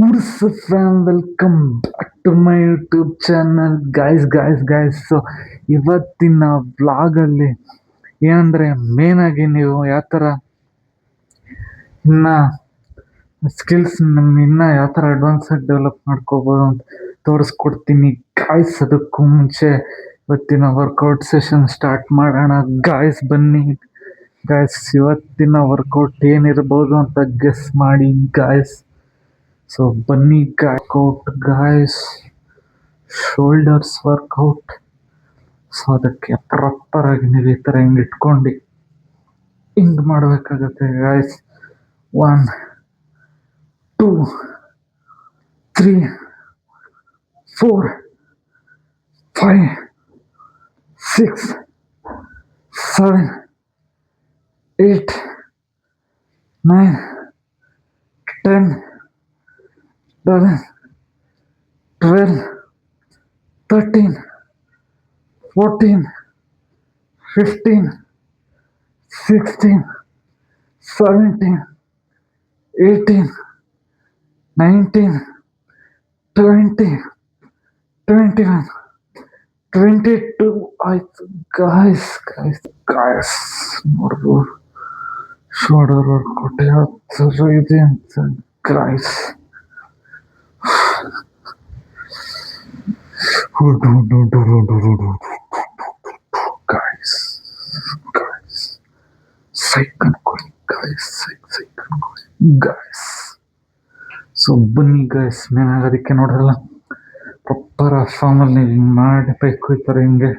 What's up, fam? Welcome back to my YouTube channel guys. So ಇವತ್ತಿನ ವ್ಲಾಗಲ್ಲಿ ಏನಂದರೆ ಮೇನಾಗಿ ನೀವು ಯಾವ ಥರ ಇನ್ನು ಸ್ಕಿಲ್ಸ್ ಇನ್ನೂ ಯಾವ ಥರ ಅಡ್ವಾನ್ಸಾಗಿ ಡೆವಲಪ್ ಮಾಡ್ಕೋಬೋದು ಅಂತ ತೋರಿಸ್ಕೊಡ್ತೀನಿ ಗಾಯ್ಸ್. ಅದಕ್ಕೂ ಮುಂಚೆ ಇವತ್ತಿನ ವರ್ಕೌಟ್ ಸೆಷನ್ ಸ್ಟಾರ್ಟ್ ಮಾಡೋಣ ಗಾಯ್ಸ್. ಬನ್ನಿ ಗಾಯ್ಸ್, ಇವತ್ತಿನ ವರ್ಕೌಟ್ ಏನಿರ್ಬೋದು ಅಂತ ಗೆಸ್ ಮಾಡಿ ಗಾಯ್ಸ್. ಸೊ ಬನ್ನಿ workout guys, shoulders workout. So ಅದಕ್ಕೆ ಪ್ರಾಪರಾಗಿ ನೀವು ಈ ಥರ ಹಿಂಗೆ ಇಟ್ಕೊಂಡು ಹಿಂಗೆ ಮಾಡಬೇಕಾಗತ್ತೆ ಗಾಯ್ಸ್. 1 2 3 4 5 6 7 8 9 10 11 12 13 14 15 16 17 18 19 20 21 22 ಆಯ್ತು ಗಾಯ್ಸ್. ನೋಡ್ಬೋದು ಶೋಲ್ಡರ್ ವರ್ಕೌಟ್ ಯಾವ ಥರ ಇದೆ ಅಂತ ಗಾಯ್ಸ್. ಗಾಯ್ಸ್ ಸೊ ಬನ್ನಿ ಗಾಯ್ಸ್, ಮೇನಾಗೋದಕ್ಕೆ ನೋಡ್ರಲ್ಲ ಪ್ರಾಪರ್ ಫಾರ್ಮಲ್ಲಿ ನೀವು ಹಿಂಗೆ ಮಾಡಬೇಕು. ಈ ಥರ ಹಿಂಗೆ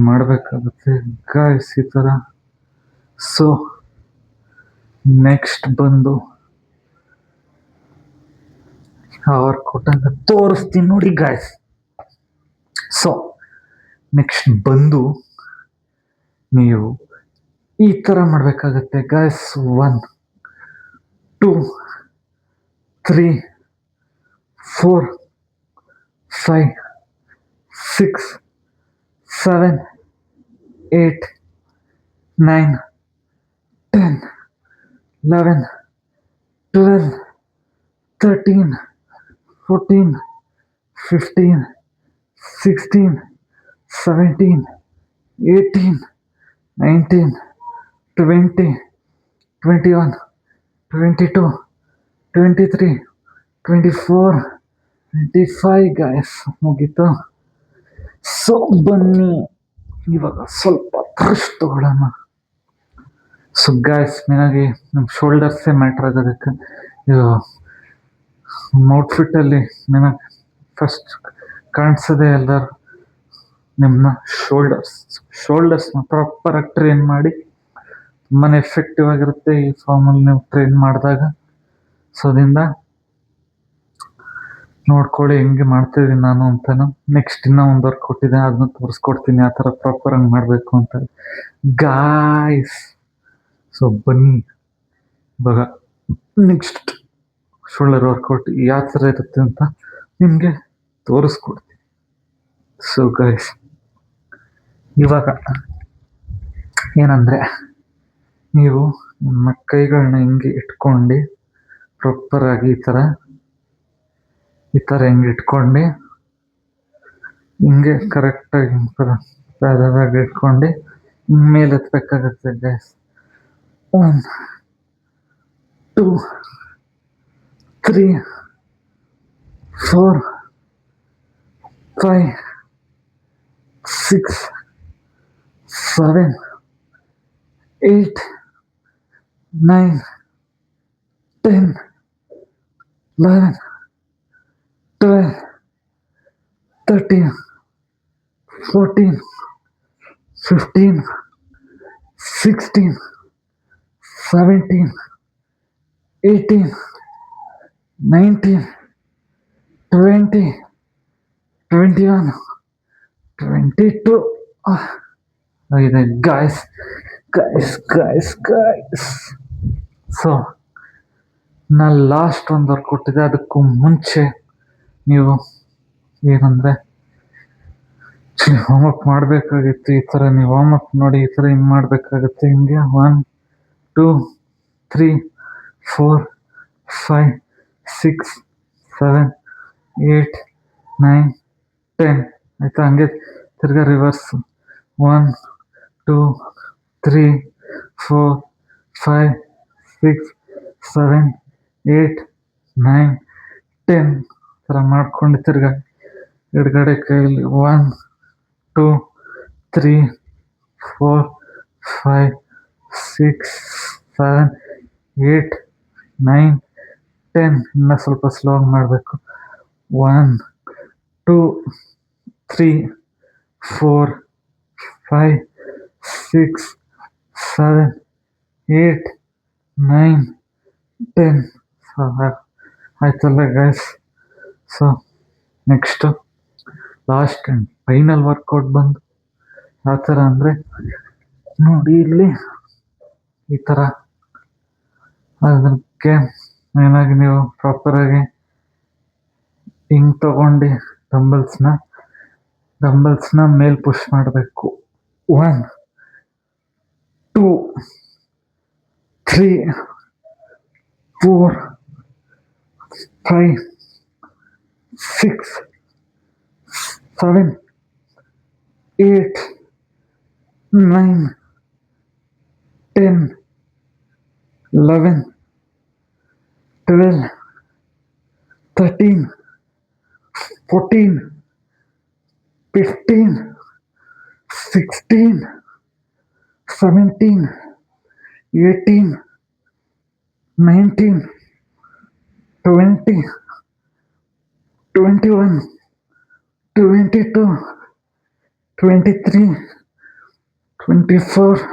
ಮಾಡಬೇಕಾಗುತ್ತೆ ಗಾಯ್ಸ್ ಈ ಥರ. ಸೊ ನೆಕ್ಸ್ಟ್ ಬಂದು ವರ್ಕೌಟ್ ಅಂತ ತೋರಿಸ್ತೀನಿ ನೋಡಿ ಗಾಯ್ಸ್. ಸೊ ನೆಕ್ಸ್ಟ್ ಬಂದು ನೀವು ಈ ಥರ ಮಾಡಬೇಕಾಗತ್ತೆ ಗಾಯ್ಸ್. 1 2 3 4 5 6 7 8 9 10 11 12 13 14 15 16 17 18 19 20 21 22 23 24 25 ಗಾಯ್ಸ್ ಮುಗೀತು. ಸೊ ಬನ್ನಿ ಇವಾಗ ಸ್ವಲ್ಪ ರೆಸ್ಟ್ ತಗೊಳ್ಳೋಣ. ಸೊ ಗಾಯ್ಸ್, ಮೇನಾಗಿ ನಮ್ಮ ಶೋಲ್ಡರ್ಸೇ ಮ್ಯಾಟ್ರ್ ಆಗೋದಕ್ಕೆ ಇದು ಔಟ್ಫಿಟ್ಟಲ್ಲಿ ಮೇನಾಗಿ ಫಸ್ಟ್ ಕಾಣಿಸೋದೇ ಎಲ್ಲರೂ ನಿಮ್ಮ ಶೋಲ್ಡರ್ಸ್ನ ಪ್ರಾಪರಾಗಿ ಟ್ರೈನ್ ಮಾಡಿ ತುಂಬಾ ಎಫೆಕ್ಟಿವ್ ಆಗಿರುತ್ತೆ ಈ ಫಾರ್ಮಲ್ಲಿ ನೀವು ಟ್ರೈನ್ ಮಾಡಿದಾಗ. ಸೊ ಅದರಿಂದ ನೋಡ್ಕೊಳ್ಳಿ ಹೆಂಗೆ ಮಾಡ್ತಾಯಿದ್ದೀನಿ ನಾನು ಅಂತಾನು. ನೆಕ್ಸ್ಟ್ ಇನ್ನೂ ಒಂದು ವರ್ಕೌಟ್ ಇದೆ, ಅದನ್ನ ತೋರಿಸ್ಕೊಡ್ತೀನಿ ಯಾವ ಥರ ಪ್ರಾಪರಾಗಿ ಮಾಡಬೇಕು ಅಂತ ಗಾಯ್ಸ್. ಸೊ ಬನ್ನಿ ಇವಾಗ ನೆಕ್ಸ್ಟ್ ಶೋಲ್ಡರ್ ವರ್ಕೌಟ್ ಯಾವ ಥರ ಇರುತ್ತೆ ಅಂತ ನಿಮಗೆ ತೋರಿಸ್ಕೊಡ್ತೀನಿ. ಸೊ ಗೈಸ್, ಇವಾಗ ಏನಂದರೆ ನೀವು ನಿಮ್ಮ ಕೈಗಳನ್ನ ಹಿಂಗೆ ಇಟ್ಕೊಂಡು ಪ್ರಾಪರಾಗಿ ಈ ಥರ ಹಿಂಗೆ ಇಟ್ಕೊಂಡು ಹಿಂಗೆ ಕರೆಕ್ಟಾಗಿ ಪ್ಯಾರಾಗಿ ಇಟ್ಕೊಂಡು ಮೇಲೆ ಎತ್ತಬೇಕಾಗತ್ತೆ ಗೈಸ್. 1 2 3 4 5 6 7 8 9 10 11 12 13 14 15 16 17 18 19 20 21 22 ಆಗಿದೆ ಗಾಯ್ಸ್. ಸೊ ನಾನು ಲಾಸ್ಟ್ ಒಂದು ವರ್ಕೌಟ್ ಇದೆ, ಅದಕ್ಕೂ ಮುಂಚೆ ನೀವು ಏನಂದರೆ ವಾರ್ಮಪ್ ಮಾಡಬೇಕಾಗಿತ್ತು. ಈ ಥರ ನೀವು ವಾರ್ಮಪ್ ನೋಡಿ ಈ ಥರ ಹಿಂಗೆ ಮಾಡಬೇಕಾಗುತ್ತೆ. ಹಿಂಗೆ 1 2 3 4 5 ಸಿಕ್ಸ್ 7 8 9 10 ಆಯಿತಾ. ಹಂಗೆ ತಿರ್ಗಾ ರಿವರ್ಸ್ 1 2 3 4 5 6 7 8 9 10 ಥರ ಮಾಡ್ಕೊಂಡು ತಿರ್ಗಾ ಎಡಗಡೆ ಕೈಯಲ್ಲಿ 1 2 3 4 5 6 7 8 9 10 ಇನ್ನೂ ಸ್ವಲ್ಪ ಸ್ಲೋ ಆಗಿ ಮಾಡಬೇಕು. 1 2 3 4 5 6 7 8 9 10 ಆಯ್ತಲ್ಲ guys. So next last and final workout ಬಂದು ಯಾವ ಥರ ಅಂದರೆ ನೋಡಿ ಇಲ್ಲಿ ಈ ಥರ. ಅದಕ್ಕೆ ಮೇನಾಗಿ ನೀವು ಪ್ರಾಪರಾಗಿ ಹಿಂಗೆ ತಗೊಂಡು ಡಂಬಲ್ಸ್ನ ಮೇಲೆ ಪುಷ್ ಮಾಡಬೇಕು. 1 2 3 4 5 6 7 8 9 10 11 12 13 14 15 16 17 18 19 20 21 22 23 24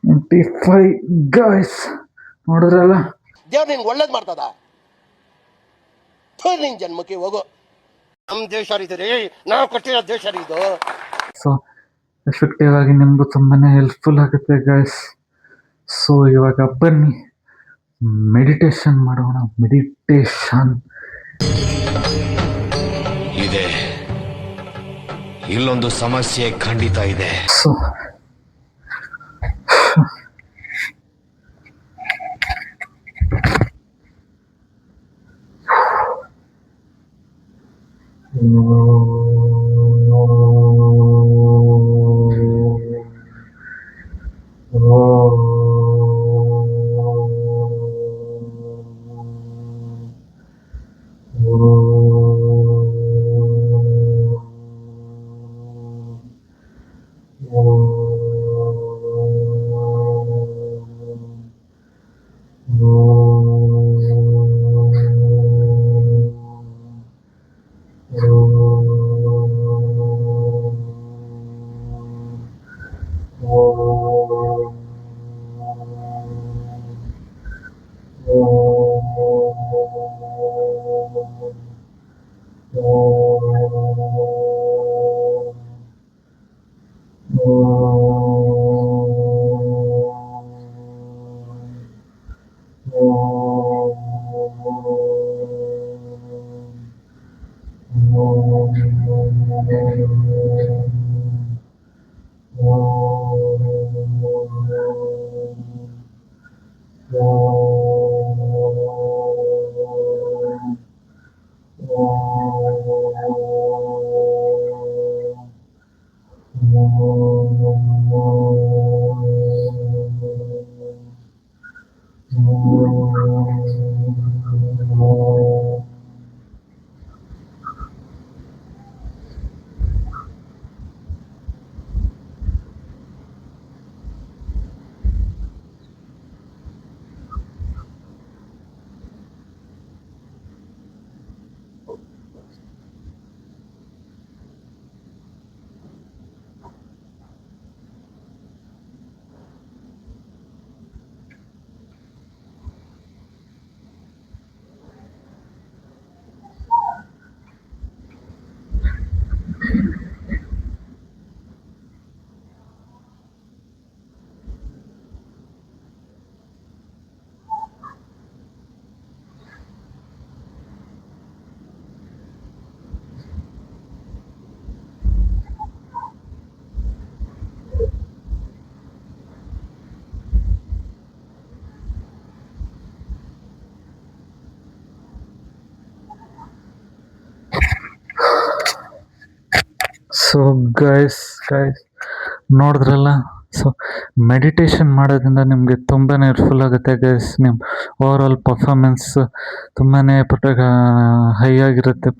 25 ಗೈಸ್ ನೋಡಿದ್ರಲ್ಲ. ದೇವ್ರು ನಿನ್ಗೆ ಒಳ್ಳೇದು ಮಾಡ್ತದ. ನಿನ್ ಜನ್ಮಕ್ಕೆ ಹೋಗೋ. ನಮ್ಮ ದೇಶ ಇದು ರೀ, ನಾವು ಕಟ್ಟಿರೋ ದೇಶ ಇದು. ಸೊ ಎಫೆಕ್ಟಿವ್ ಆಗಿ ನಿಮಗೂ ತುಂಬಾನೇ ಹೆಲ್ಪ್ಫುಲ್ ಆಗುತ್ತೆ ಗೈಸ್. ಸೊ ಇವಾಗ ಬನ್ನಿ ಮೆಡಿಟೇಷನ್ ಮಾಡೋಣ. ಮೆಡಿಟೇಷನ್ ಇದೆ, ಇಲ್ಲೊಂದು ಸಮಸ್ಯೆ ಖಂಡಿತ ಇದೆ. ಸೊ ಸೊ ಗೈಸ್ ಗೈಸ್ ನೋಡಿದ್ರಲ್ಲ. ಸೊ ಮೆಡಿಟೇಷನ್ ಮಾಡೋದ್ರಿಂದ ನಿಮಗೆ ತುಂಬಾ ಯೂಸ್ಫುಲ್ ಆಗುತ್ತೆ ಗೈಸ್. ನಿಮ್ಮ ಓವರ್ ಆಲ್ ಪರ್ಫಾರ್ಮೆನ್ಸ್ ತುಂಬಾ ಹೈ ಆಗಿರುತ್ತೆ,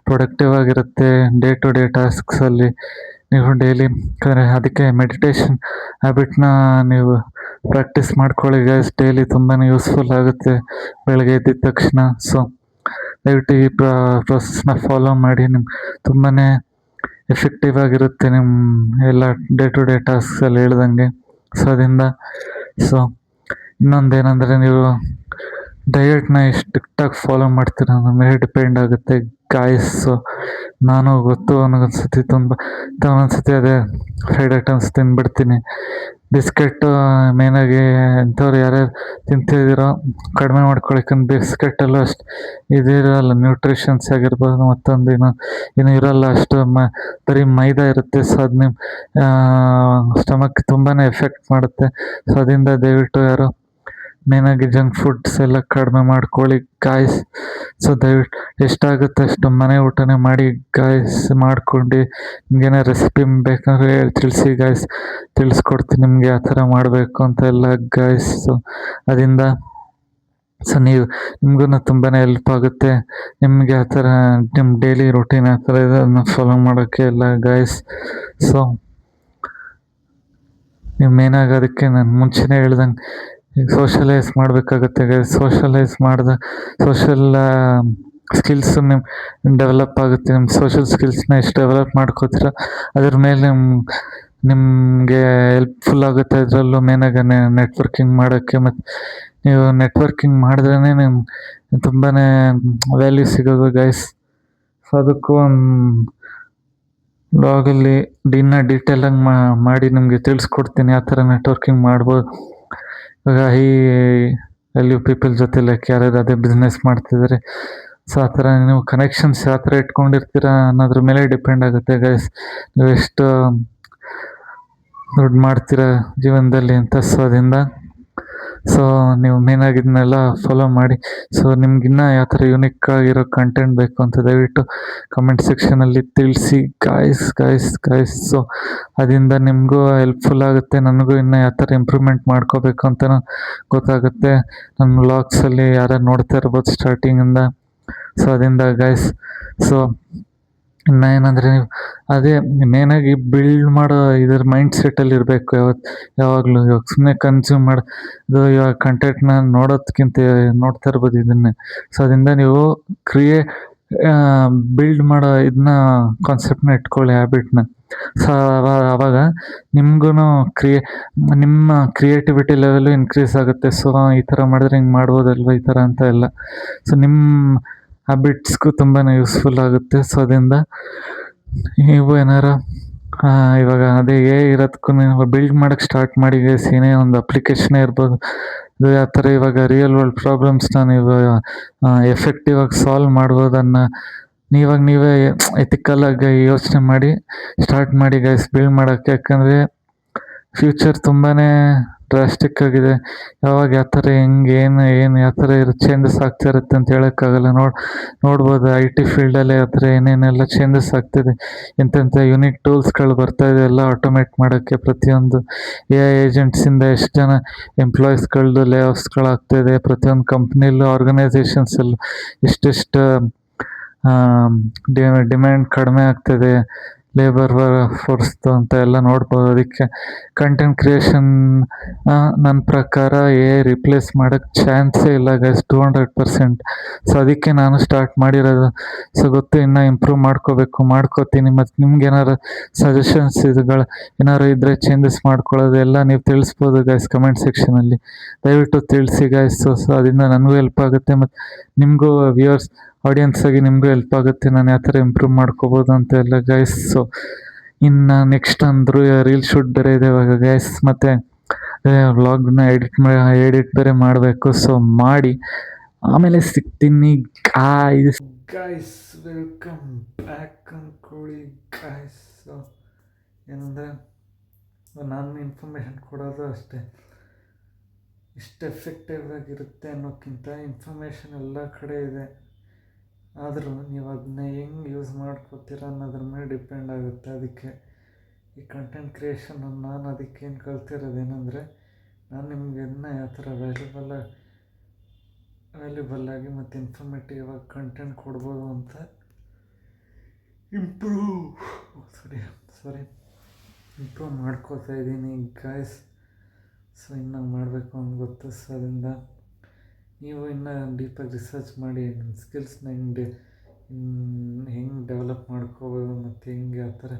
ಪ್ರೊಡಕ್ಟಿವ್ ಆಗಿರುತ್ತೆ ಡೇ ಟು ಡೇ ಟಾಸ್ಕ್ಸಲ್ಲಿ. ನೀವು ಡೈಲಿ ಅದಕ್ಕೆ ಮೆಡಿಟೇಷನ್ ಹ್ಯಾಬಿಟ್ನ ನೀವು ಪ್ರಾಕ್ಟೀಸ್ ಮಾಡ್ಕೊಳ್ಳಿ ಗೈಸ್. ಡೈಲಿ ತುಂಬಾ ಯೂಸ್ಫುಲ್ ಆಗುತ್ತೆ ಬೆಳಗ್ಗೆ ಎದ್ದಿದ ತಕ್ಷಣ. ಸೊ ದಯವಿಟ್ಟು ಈ ಪ್ರೊಸೆಸ್ನ ಫಾಲೋ ಮಾಡಿ. ನಿಮ್ಗೆ ತುಂಬಾ ಎಫೆಕ್ಟಿವ್ ಆಗಿರುತ್ತೆ ನಿಮ್ಮ ಎಲ್ಲ ಡೇ ಟು ಡೇ ಟಾಸ್ಕ್ಸಲ್ಲಿ ಹೇಳ್ದಂಗೆ. ಸೊ ಅದರಿಂದ ಸೊ ಇನ್ನೊಂದೇನೆಂದರೆ, ನೀವು ಡಯಟ್ನ ಎಷ್ಟು ಸ್ಟ್ರಿಕ್ಟಾಗಿ ಫಾಲೋ ಮಾಡ್ತೀರ ಅನ್ನೋ ಮೇಲೆ ಡಿಪೆಂಡ್ ಆಗುತ್ತೆ ಗಾಯ್ಸ್. ಸೊ ನಾನು ಗೊತ್ತು ಒಂದೊಂದ್ಸತಿ ಅದೇ ಫ್ರೈಡ್ ಐಟಮ್ಸ್ ತಿಂದ್ಬಿಡ್ತೀನಿ. ಬಿಸ್ಕೆಟ್ ಮೇನಾಗಿ ಇಂಥವ್ರು ಯಾರ್ಯಾರು ತಿಂತಿದ್ದೀರೋ ಕಡಿಮೆ ಮಾಡ್ಕೊಳಕ್ಕೆ. ಬಿಸ್ಕೆಟಲ್ಲೂ ಅಷ್ಟು ಇದಿರಲ್ಲ, ನ್ಯೂಟ್ರಿಷನ್ಸ್ ಆಗಿರ್ಬೋದು, ಮತ್ತೊಂದು ಏನು ಇರಲ್ಲ ಅಷ್ಟು, ಬರೀ ಮೈದಾ ಇರುತ್ತೆ. ಸೊ ಅದು ನಿಮ್ಮ ಸ್ಟಮಕ್ ತುಂಬಾ ಎಫೆಕ್ಟ್ ಮಾಡುತ್ತೆ. ಸೊ ಅದರಿಂದ ದಯವಿಟ್ಟು ಯಾರು ಮೇನಾಗಿ ಜಂಕ್ ಫುಡ್ಸ್ ಎಲ್ಲ ಕಡಿಮೆ ಮಾಡ್ಕೊಳ್ಳಿ ಗಾಯ್ಸ್. ಸೊ ದಯವಿಟ್ಟು ಎಷ್ಟಾಗುತ್ತೆ ಅಷ್ಟು ಮನೆ ಊಟನೇ ಮಾಡಿ ಗಾಯ್ಸ್. ಮಾಡ್ಕೊಂಡು ನಿಮ್ಗೇನೋ ರೆಸಿಪಿ ಬೇಕಂದ್ರೆ ತಿಳಿಸಿ ಗಾಯ್ಸ್, ತಿಳಿಸ್ಕೊಡ್ತೀನಿ ನಿಮಗೆ ಆ ಥರ ಮಾಡಬೇಕು ಅಂತ ಎಲ್ಲ ಗಾಯ್ಸ್. ಸೊ ಅದರಿಂದ ಸೊ ನಿಮಗೂ ತುಂಬಾ ಹೆಲ್ಪ್ ಆಗುತ್ತೆ. ನಿಮಗೆ ಆ ಥರ ನಿಮ್ಮ ಡೈಲಿ ರೊಟೀನ್ ಆ ಥರ ಇದನ್ನು ಫಾಲೋ ಮಾಡೋಕ್ಕೆ ಎಲ್ಲ ಗಾಯ್ಸ್. ಸೊ ನೀವು ಮೇನಾಗಿ ಅದಕ್ಕೆ ನಾನು ಮುಂಚೆನೇ ಹೇಳ್ದಂಗೆ ಈಗ ಸೋಷಲೈಸ್ ಮಾಡಬೇಕಾಗುತ್ತೆ guys. Socialise social skills develop ಆಗುತ್ತೆ. ನಿಮ್ಮ ಸೋಷಲ್ ಸ್ಕಿಲ್ಸ್ನ ಎಷ್ಟು ಡೆವಲಪ್ ಮಾಡ್ಕೋತೀರ ಅದ್ರ ಮೇಲೆ ನಿಮಗೆ ಹೆಲ್ಪ್ಫುಲ್ ಆಗುತ್ತೆ. ಅದರಲ್ಲೂ ಮೇನಾಗಿ ನೆಟ್ವರ್ಕಿಂಗ್ ಮಾಡೋಕ್ಕೆ. ಮತ್ತು ನೀವು ನೆಟ್ವರ್ಕಿಂಗ್ ಮಾಡಿದ್ರೇ ನಿಮ್ಮ ತುಂಬಾ ವ್ಯಾಲ್ಯೂ ಸಿಗೋದು ಗೈಸ್. ಸೊ ಅದಕ್ಕೂ ಒಂದು ಬ್ಲಾಗಲ್ಲಿ ಡೀಟೇಲಾಗಿ ಮಾಡಿ ನಿಮಗೆ ತಿಳಿಸ್ಕೊಡ್ತೀನಿ ಯಾವ ಥರ ನೆಟ್ವರ್ಕಿಂಗ್ ಮಾಡ್ಬೋದು. ಇವಾಗ ವ್ಯಾಲ್ಯೂ ಪೀಪಲ್ ಜೊತೆ ಲೈಕ್ ಯಾರ್ಯಾರು ಅದೇ ಬಿಸ್ನೆಸ್ ಮಾಡ್ತಿದ್ದಾರೆ. ಸೊ ಆ ಥರ ನೀವು ಕನೆಕ್ಷನ್ಸ್ ಯಾವ ಥರ ಇಟ್ಕೊಂಡಿರ್ತೀರ ಅನ್ನೋದ್ರ ಮೇಲೆ ಡಿಪೆಂಡ್ ಆಗುತ್ತೆ ಗೈಸ್, ನೀವು ಎಷ್ಟು ದುಡ್ಡು ಮಾಡ್ತೀರಾ ಜೀವನದಲ್ಲಿ ಅಂತ. ಸೊ ಅದರಿಂದ ಸೊ ನೀವು ಮೇನಾಗಿ ಇದನ್ನೆಲ್ಲ ಫಾಲೋ ಮಾಡಿ. ಸೊ ನಿಮ್ಗಿನ್ನ ಯಾವ ಥರ ಯುನಿಕ್ ಆಗಿರೋ ಕಂಟೆಂಟ್ ಬೇಕು ಅಂತ ದಯವಿಟ್ಟು ಕಮೆಂಟ್ ಸೆಕ್ಷನಲ್ಲಿ ತಿಳಿಸಿ ಗಾಯ್ಸ್. ಸೊ ಅದರಿಂದ ನಿಮಗೂ ಹೆಲ್ಪ್ಫುಲ್ ಆಗುತ್ತೆ, ನನಗೂ ಇನ್ನೂ ಯಾವ ಥರ ಇಂಪ್ರೂವ್ಮೆಂಟ್ ಮಾಡ್ಕೋಬೇಕು ಅಂತಲೂ ಗೊತ್ತಾಗುತ್ತೆ. ನನ್ನ ವ್ಲಾಗ್ಸಲ್ಲಿ ಯಾರು ನೋಡ್ತಾ ಇರ್ಬೋದು ಸ್ಟಾರ್ಟಿಂಗಿಂದ. ಸೊ ಅದರಿಂದ ಗಾಯ್ಸ್. ಸೊ ಇನ್ನು ಏನಂದರೆ, ನೀವು ಅದೇ ಮೇನಾಗಿ ಬಿಲ್ಡ್ ಮಾಡೋ ಇದ್ರ ಮೈಂಡ್ ಸೆಟ್ಟಲ್ಲಿ ಇರಬೇಕು ಯಾವಾಗಲೂ. ಇವಾಗ ಸುಮ್ಮನೆ ಕನ್ಸ್ಯೂಮ್ ಮಾಡೋದು, ಇವಾಗ ಕಂಟೆಂಟ್ನ ನೋಡೋದಕ್ಕಿಂತ ನೋಡ್ತಾ ಇರ್ಬೋದು ಇದನ್ನೇ. ಸೊ ಅದರಿಂದ ನೀವು ಬಿಲ್ಡ್ ಮಾಡೋ ಇದನ್ನ ಕಾನ್ಸೆಪ್ಟ್ನ ಇಟ್ಕೊಳ್ಳಿ, ಹ್ಯಾಬಿಟ್ನ. ಸೊ ಆವಾಗ ನಿಮ್ಗೂ ನಿಮ್ಮ ಕ್ರಿಯೇಟಿವಿಟಿ ಲೆವೆಲು ಇನ್ಕ್ರೀಸ್ ಆಗುತ್ತೆ. ಸೊ ಈ ಥರ ಮಾಡಿದ್ರೆ ಹಿಂಗೆ ಮಾಡ್ಬೋದಲ್ವ ಈ ಥರ ಅಂತ ಎಲ್ಲ. ಸೊ ನಿಮ್ಮ ಹ್ಯಾಬಿಟ್ಸ್ಗೂ ತುಂಬಾ ಯೂಸ್ಫುಲ್ ಆಗುತ್ತೆ. ಸೊ ಅದರಿಂದ ನೀವು ಏನಾರು ಇವಾಗ ಅದೇ ಇರೋದಕ್ಕೂ ನೀವು ಬಿಲ್ಡ್ ಮಾಡೋಕ್ಕೆ ಸ್ಟಾರ್ಟ್ ಮಾಡಿ ಗೈಸ್. ಏನೇ ಒಂದು ಅಪ್ಲಿಕೇಶನೇ ಇರ್ಬೋದು, ಇದು ಯಾವ ಥರ ಇವಾಗ ರಿಯಲ್ ವರ್ಲ್ಡ್ ಪ್ರಾಬ್ಲಮ್ಸ್ನ ನೀವು ಎಫೆಕ್ಟಿವ್ ಆಗಿ ಸಾಲ್ವ್ ಮಾಡ್ಬೋದನ್ನು ನೀವೇ ಎಥಿಕಲಾಗಿ ಯೋಚನೆ ಮಾಡಿ ಸ್ಟಾರ್ಟ್ ಮಾಡಿ ಗೈಸ್ ಬಿಲ್ಡ್ ಮಾಡೋಕ್ಕೆ. ಯಾಕಂದರೆ ಫ್ಯೂಚರ್ ತುಂಬಾ ಡ್ರಾಸ್ಟಿಕ್ ಆಗಿದೆ. ಯಾವಾಗ ಯಾವ ಥರ ಏನು ಯಾವ ಥರ ಚೇಂಜಸ್ ಆಗ್ತಾ ಇರುತ್ತೆ ಅಂತ ಹೇಳೋಕ್ಕಾಗಲ್ಲ. ನೋಡ್ಬೋದು IT ಫೀಲ್ಡಲ್ಲಿ ಯಾವ ಥರ ಏನೇನೆಲ್ಲ ಚೇಂಜಸ್ ಆಗ್ತಿದೆ. ಎಂತೆಂಥ ಯುನಿಕ್ ಟೂಲ್ಸ್ಗಳು ಬರ್ತಾಯಿದೆ ಎಲ್ಲ ಆಟೋಮೇಟ್ ಮಾಡೋಕ್ಕೆ. ಪ್ರತಿಯೊಂದು AI ಏಜೆಂಟ್ಸಿಂದ ಎಷ್ಟು ಜನ ಎಂಪ್ಲಾಯೀಸ್ಗಳದ್ದು ಲೇ ಆಫ್ಸ್ಗಳಾಗ್ತಾಯಿದೆ. ಪ್ರತಿಯೊಂದು ಕಂಪ್ನಿಲೂ ಆರ್ಗನೈಸೇಷನ್ಸಲ್ಲೂ ಎಷ್ಟೆಷ್ಟು ಡಿಮ್ಯಾಂಡ್ ಕಡಿಮೆ ಆಗ್ತದೆ ಲೇಬರ್ ಫೋರ್ಸ್ದು ಅಂತ ಎಲ್ಲ ನೋಡ್ಬೋದು. ಅದಕ್ಕೆ ಕಂಟೆಂಟ್ ಕ್ರಿಯೇಷನ್ ನನ್ನ ಪ್ರಕಾರ ರಿಪ್ಲೇಸ್ ಮಾಡೋಕ್ಕೆ ಚಾನ್ಸೇ ಇಲ್ಲ ಗೈಸ್, 200%. ಸೊ ಅದಕ್ಕೆ ನಾನು ಸ್ಟಾರ್ಟ್ ಮಾಡಿರೋದು. ಸೊ ಗೊತ್ತು ಇನ್ನೂ ಇಂಪ್ರೂವ್ ಮಾಡ್ಕೋತೀನಿ. ಮತ್ತು ನಿಮ್ಗೆ ಏನಾರು ಸಜೆಷನ್ಸ್ ಏನಾರು ಇದ್ದರೆ ಚೇಂಜಸ್ ಮಾಡ್ಕೊಳ್ಳೋದು ಎಲ್ಲ ನೀವು ತಿಳಿಸ್ಬೋದು ಗೈಸ್ ಕಮೆಂಟ್ ಸೆಕ್ಷನಲ್ಲಿ. ದಯವಿಟ್ಟು ತಿಳಿಸಿ ಗೈಸ್. ಸೊ ಅದರಿಂದ ನನಗೂ ಹೆಲ್ಪ್ ಆಗುತ್ತೆ, ಮತ್ತು ನಿಮಗೂ ವ್ಯೂವರ್ಸ್ ಆಡಿಯನ್ಸಾಗಿ ನಿಮಗೂ ಹೆಲ್ಪ್ ಆಗುತ್ತೆ. ನಾನು ಯಾವ ಥರ ಇಂಪ್ರೂವ್ ಮಾಡ್ಕೋಬೋದು ಅಂತ ಎಲ್ಲ ಗೈಸ್. ಸೊ ಇನ್ನು ನೆಕ್ಸ್ಟ್ ಅಂದರೂ ರೀಲ್ ಶೂಟ್ ಬೇರೆ ಇದೆ ಇವಾಗ ಗೈಸ್. ಮತ್ತು ವ್ಲಾಗ್ನ ಎಡಿಟ್ ಬೇರೆ ಮಾಡಬೇಕು. ಸೊ ಮಾಡಿ ಆಮೇಲೆ ಸಿಗ್ತೀನಿ ಗಾಯ್ಸ್. ವೆಲ್ಕಮ್ ಬ್ಯಾಕ್ ಅಂದ್ಕೊಳ್ಳಿ ಗಾಯ್ಸ್. ಸೊ ಏನಂದರೆ, ನಾನು ಇನ್ಫಾರ್ಮೇಷನ್ ಕೊಡೋದು ಅಷ್ಟೇ, ಇಷ್ಟು ಎಫೆಕ್ಟಿವ್ ಆಗಿರುತ್ತೆ ಅನ್ನೋಕ್ಕಿಂತ ಇನ್ಫಾರ್ಮೇಷನ್ ಎಲ್ಲ ಕಡೆ ಇದೆ. ಆದರೂ ನೀವು ಅದನ್ನ ಹೆಂಗೆ ಯೂಸ್ ಮಾಡ್ಕೋತೀರ ಅನ್ನೋದ್ರ ಮೇಲೆ ಡಿಪೆಂಡ್ ಆಗುತ್ತೆ. ಅದಕ್ಕೆ ಈ ಕಂಟೆಂಟ್ ಕ್ರಿಯೇಷನ್ ನಾನು ಅದಕ್ಕೇನು ಕಲ್ತಿರೋದೇನೆಂದರೆ, ನಾನು ನಿಮಗೆ ಅದನ್ನ ಯಾವ ಥರ ವ್ಯಾಲ್ಯೂಬಲ್ಲಾಗಿ ಮತ್ತು ಇನ್ಫಾರ್ಮೇಟಿವ್ ಆಗಿ ಕಂಟೆಂಟ್ ಕೊಡ್ಬೋದು ಅಂತ ಇಂಪ್ರೂವ್ ಮಾಡ್ಕೋತಾ ಇದ್ದೀನಿ ಗಾಯ್ಸ್. ಸೊ ಇನ್ನೂ ಮಾಡಬೇಕು ಅಂತ ಗೊತ್ತು. ಸೊ ಅದರಿಂದ ನೀವು ಇನ್ನೂ ಡೀಪಾಗಿ ರಿಸರ್ಚ್ ಮಾಡಿ ನಿಮ್ಮ ಸ್ಕಿಲ್ಸ್ನ ಹೆಂಗೆ ಡೆವಲಪ್ ಮಾಡ್ಕೋಬೋದು ಮತ್ತು ಹೆಂಗೆ ಆ ಥರ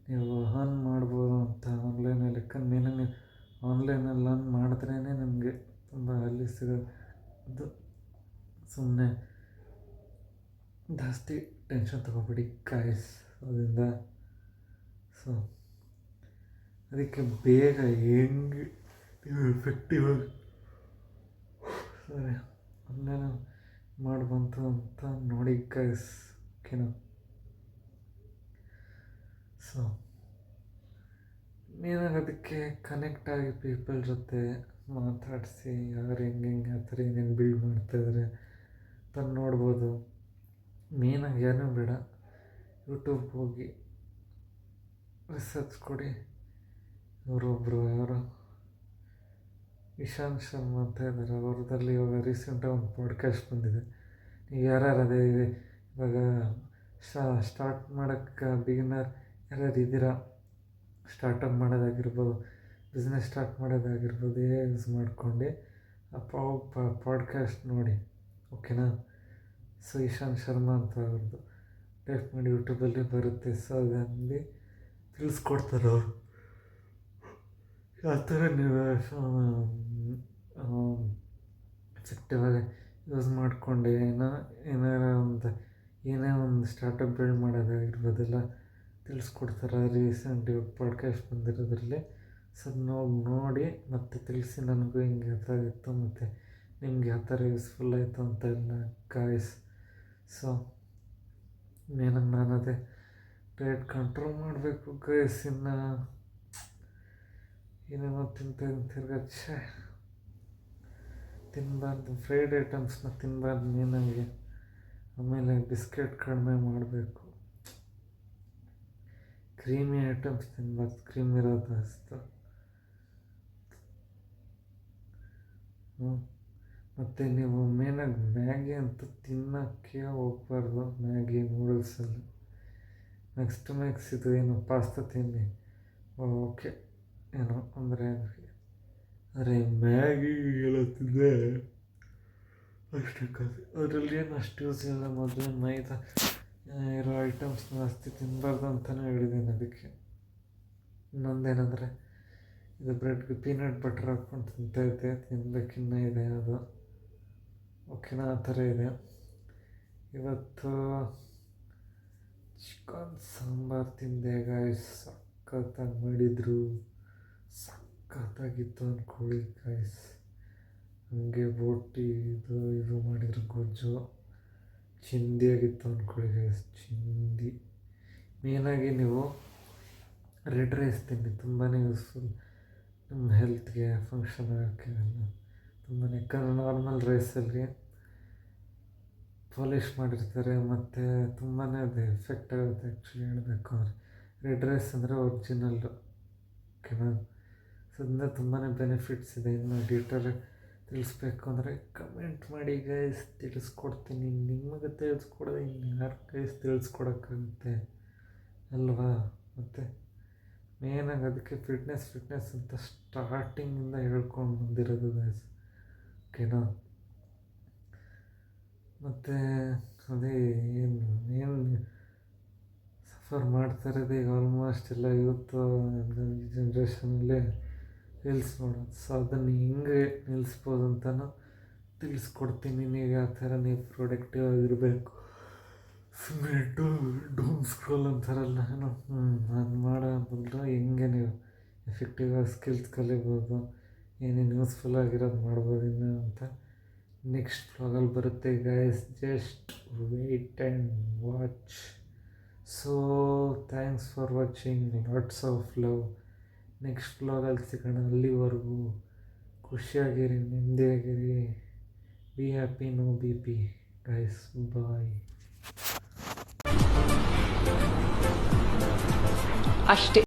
ನೀವು ಅರ್ನ್ ಮಾಡ್ಬೋದು ಅಂತ ಆನ್ಲೈನಲ್ಲಿ. ಯಾಕಂದ್ರೆ ಮೇನಾಗಿ ಆನ್ಲೈನಲ್ಲಿ ಅರ್ನ್ ಮಾಡಿದ್ರೇ ನಿಮಗೆ ತುಂಬ ವ್ಯಾಲ್ಯೂ ಸಿಗೋದು. ಸುಮ್ಮನೆ ಜಾಸ್ತಿ ಟೆನ್ಷನ್ ತೊಗೊಬೇಡಿ ಗಾಯ್ಸ್. ಅದರಿಂದ ಸೊ ಅದಕ್ಕೆ ಬೇಗ ಹೆಂಗೆ ನೀವು ಎಫೆಕ್ಟಿವ್ ಆಗಿ ಆನ್ಲೈನ್ ಮಾಡ್ಬಂತು ಅಂತ ನೋಡಿ ಗಾಯ್ಸ್. ಓಕೆನಾ? ಸೊ ನೀನಾಗ ಅದಕ್ಕೆ ಕನೆಕ್ಟ್ ಆಗಿ ಪೀಪಲ್ ಜೊತೆ ಮಾತಾಡಿಸಿ ಯಾರು ಹೆಂಗೆ ಆ ಥರ ಏನೇನು ಬಿಲ್ಡ್ ಮಾಡ್ತಾಯಿದ್ದಾರೆ ಅಂತ ನೋಡ್ಬೋದು. ಮೇನಾಗಿ ಏನೂ ಬೇಡ, ಯೂಟ್ಯೂಬ್ಗೆ ಹೋಗಿ ರಿಸರ್ಚ್ ಕೊಡಿ. ಅವರೊಬ್ಬರು ಯಾರು ಇಶಾಂತ್ ಶರ್ಮಾ ಅಂತ ಇದ್ದಾರೆ, ಅವ್ರದ್ದಲ್ಲಿ ಇವಾಗ ರೀಸೆಂಟಾಗಿ ಒಂದು ಪಾಡ್ಕಾಸ್ಟ್ ಬಂದಿದೆ. ನೀವು ಯಾರ್ಯಾರು ಅದೇ ಇವಾಗ ಸ್ಟಾರ್ಟ್ ಮಾಡೋಕ್ಕೆ ಬಿಗಿನರ್ ಯಾರ್ಯಾರು ಇದ್ದೀರಾ, ಸ್ಟಾರ್ಟಪ್ ಮಾಡೋದಾಗಿರ್ಬೋದು, ಬಿಸ್ನೆಸ್ ಸ್ಟಾರ್ಟ್ ಮಾಡೋದಾಗಿರ್ಬೋದು, ಯೂಸ್ ಮಾಡ್ಕೊಂಡು ಆ ಪಾಡ್ಕಾಸ್ಟ್ ನೋಡಿ. ಓಕೆನಾ? ಸೊ ಇಶಾಂತ್ ಶರ್ಮಾ ಅಂತ ಅವ್ರದ್ದು ಟೈಪ್ ಮಾಡಿ ಯೂಟ್ಯೂಬಲ್ಲಿ ಬರುತ್ತೆ. ಸೊ ಅದರಲ್ಲಿ ತಿಳಿಸ್ಕೊಡ್ತಾರೆ ಅವರು ಆ ಥರ ನೀವು ಎಫೆಕ್ಟಿವ್ ಆಗಿ ಯೂಸ್ ಮಾಡಿಕೊಂಡು ಏನೇ ಒಂದು ಸ್ಟಾರ್ಟಪ್ ಬಿಲ್ಡ್ ಮಾಡೋದಾಗಿರ್ಬೋದೆಲ್ಲ ತಿಳಿಸ್ಕೊಡ್ತಾರೆ. ರೀಸೆಂಟ್ ಇವಾಗ ಪಾಡ್ಕಾಸ್ಟ್ ಬಂದಿರೋದ್ರಲ್ಲಿ. ಸೊ ನೋಡಿ ಮತ್ತು ತಿಳಿಸಿ ನನಗೂ ಹಿಂಗೆ ಯಾವ ಥರ ಇತ್ತು ಮತ್ತು ನಿಮ್ಗೆ ಯಾವ ಥರ ಯೂಸ್ಫುಲ್ ಆಯಿತು ಅಂತ ಎಲ್ಲ ಗಾಯ್ಸ್. ಸೊ ಮೇನಾಗಿ ನಾನು ಅದೇ ಡಯಟ್ ಕಂಟ್ರೋಲ್ ಮಾಡಬೇಕು ಗೈಸ್. ಇನ್ನು ಏನೇನೋ ತಿನ್ನಬಾರ್ದು, ಫ್ರೈಡ್ ಐಟಮ್ಸ್ನ ತಿನ್ನಬಾರ್ದು ಮೇನಾಗಿ. ಆಮೇಲೆ ಬಿಸ್ಕೆಟ್ ಕಡಿಮೆ ಮಾಡಬೇಕು, ಕ್ರೀಮಿ ಐಟಮ್ಸ್ ತಿನ್ನಬಾರ್ದು, ಕ್ರೀಮ್ ಇರೋದು ಅಷ್ಟು. ಮತ್ತು ನೀವು ಮೇನಾಗಿ ಮ್ಯಾಗಿ ಅಂತೂ ತಿನ್ನೋಕ್ಕೆ ಹೋಗ್ಬಾರ್ದು. ಮ್ಯಾಗಿ ನೂಡಲ್ಸಲ್ಲಿ ಮ್ಯಾಕ್ಸ್ ಇದು ಏನು ಪಾಸ್ತಾ ತಿನ್ನಿ, ಓಕೆ ಏನೋ ಅಂದರೆ ಮ್ಯಾಗಿ ಎಲ್ಲ ತಿಂದರೆ ಅಷ್ಟೇ ಕತೆ. ಅದರಲ್ಲಿ ಏನು ಅಷ್ಟು ಯೂಸ್ ಇಲ್ಲ. ಮೊದಲು ಮೈದಾ ಇರೋ ಐಟಮ್ಸ್ನ ಜಾಸ್ತಿ ತಿನ್ನಬಾರ್ದು ಅಂತಲೇ ಹೇಳಿದ್ದೀನಿ. ಅದಕ್ಕೆ ಇನ್ನೊಂದೇನೆಂದರೆ ಇದು ಬ್ರೆಡ್ಗೆ ಪೀನಟ್ ಬಟರ್ ಹಾಕ್ಕೊಂಡು ತಿಂತಾಯಿದ್ದೆ, ತಿನ್ನಬೇಕಿನ್ನೂ ಇದೆ ಅದು. ಓಕೆನಾ? ಆ ಥರ ಇದೆ. ಇವತ್ತು ಚಿಕನ್ ಸಾಂಬಾರು ತಿಂದೆ ಗಾಯ್ಸ್. ಸಖತ್ತಾಗಿ ಮಾಡಿದರು, ಸಖತ್ತಾಗಿತ್ತು ಅಂದ್ಕೊಳ್ಳಿ ಗಾಯ್ಸ್. ಹಂಗೆ ಬೋಟಿ ಇದು ಮಾಡಿದ್ರು, ಗೊಜ್ಜು ಚಿಂದಿಯಾಗಿತ್ತು ಅಂದ್ಕೊಳ್ಳಿ ಗೈಸ್. ಚಿಂದಿ. ಮೇನಾಗಿ ನೀವು ರೆಡ್ ರೈಸ್ ತಿನ್ನಿ, ತುಂಬಾ ಯೂಸ್ಫುಲ್ ನಮ್ಮ ಹೆಲ್ತ್ಗೆ, ಫಂಕ್ಷನ್ ಆಗೋಕ್ಕೆ ಎಲ್ಲ ತುಂಬಾ. ಯಾಕಂದರೆ ನಾರ್ಮಲ್ ರೈಸಲ್ಲಿ ಪಾಲಿಷ್ ಮಾಡಿರ್ತಾರೆ ಮತ್ತು ತುಂಬಾ ಅದು ಎಫೆಕ್ಟ್ ಆಗುತ್ತೆ ಆ್ಯಕ್ಚುಲಿ ಹೇಳಬೇಕು ಅಂದರೆ. ರೆಡ್ ರೈಸ್ ಅಂದರೆ ಒರಿಜಿನಲ್ಲು. ಓಕೆನಾ? ಸೊ ಅದರಿಂದ ತುಂಬಾ ಬೆನಿಫಿಟ್ಸ್ ಇದೆ. ಇನ್ನು ಡೀಟೇಲ್ ತಿಳಿಸ್ಬೇಕು ಅಂದರೆ ಕಮೆಂಟ್ ಮಾಡಿ ಗೈಸ್, ತಿಳಿಸ್ಕೊಡ್ತೀನಿ. ನಿಮಗೆ ತಿಳಿಸ್ಕೊಡೋದು ಇನ್ನು ಯಾರು ಗೈಸ್ ತಿಳಿಸ್ಕೊಡೋಕ್ಕಾಗುತ್ತೆ ಅಲ್ವಾ? ಮತ್ತು ಮೇನಾಗಿ ಅದಕ್ಕೆ ಫಿಟ್ನೆಸ್ ಅಂತ ಸ್ಟಾರ್ಟಿಂಗಿಂದ ಹೇಳ್ಕೊಂಡು ಬಂದಿರೋದು ಗೈಸ್. ಓಕೆನಾ? ಮತ್ತು ಅದೇ ಏನು ಸಫರ್ ಮಾಡ್ತಾಯಿರೋದು ಈಗ ಆಲ್ಮೋಸ್ಟ್ ಎಲ್ಲ ಯೂತು ಈ ಜನ್ರೇಷನಲ್ಲಿ ರೀಲ್ಸ್ ನೋಡೋದು. ಸೊ ಅದನ್ನು ಹೆಂಗೆ ನಿಲ್ಲಿಸ್ಬೋದು ಅಂತಲೂ ತಿಳಿಸ್ಕೊಡ್ತೀನಿ. ನೀವು ಯಾವ ಥರ ನೀವು ಪ್ರೊಡಕ್ಟಿವ್ ಆಗಿರಬೇಕು, ಸುಮ್ಮನೆ ಡೂಮ್ ಸ್ಕ್ರೋಲ್ ಅಂತಾರಲ್ಲ, ಅದು ಮಾಡೋ ಬದಲು ಹೆಂಗೆ ನೀವು ಎಫೆಕ್ಟಿವ್ ಆಗಿ ಸ್ಕಿಲ್ಸ್ ಕಲಿಬೋದು, ಏನೇನು ಯೂಸ್ಫುಲ್ ಆಗಿರೋದು ಮಾಡ್ಬೋದು ಇನ್ನು ಅಂತ ನೆಕ್ಸ್ಟ್ ವ್ಲಾಗಲ್ಲಿ ಬರುತ್ತೆ guys. Just wait and watch. So thanks for watching, lots of love. Next ವ್ಲಾಗಲ್ಲಿ ಸಿಗೋಣ. ಅಲ್ಲಿವರೆಗೂ ಖುಷಿಯಾಗಿರಿ, ನೆಮ್ಮದಿಯಾಗಿರಿ. Be happy, no B P guys. Bye. ಅಷ್ಟೇ.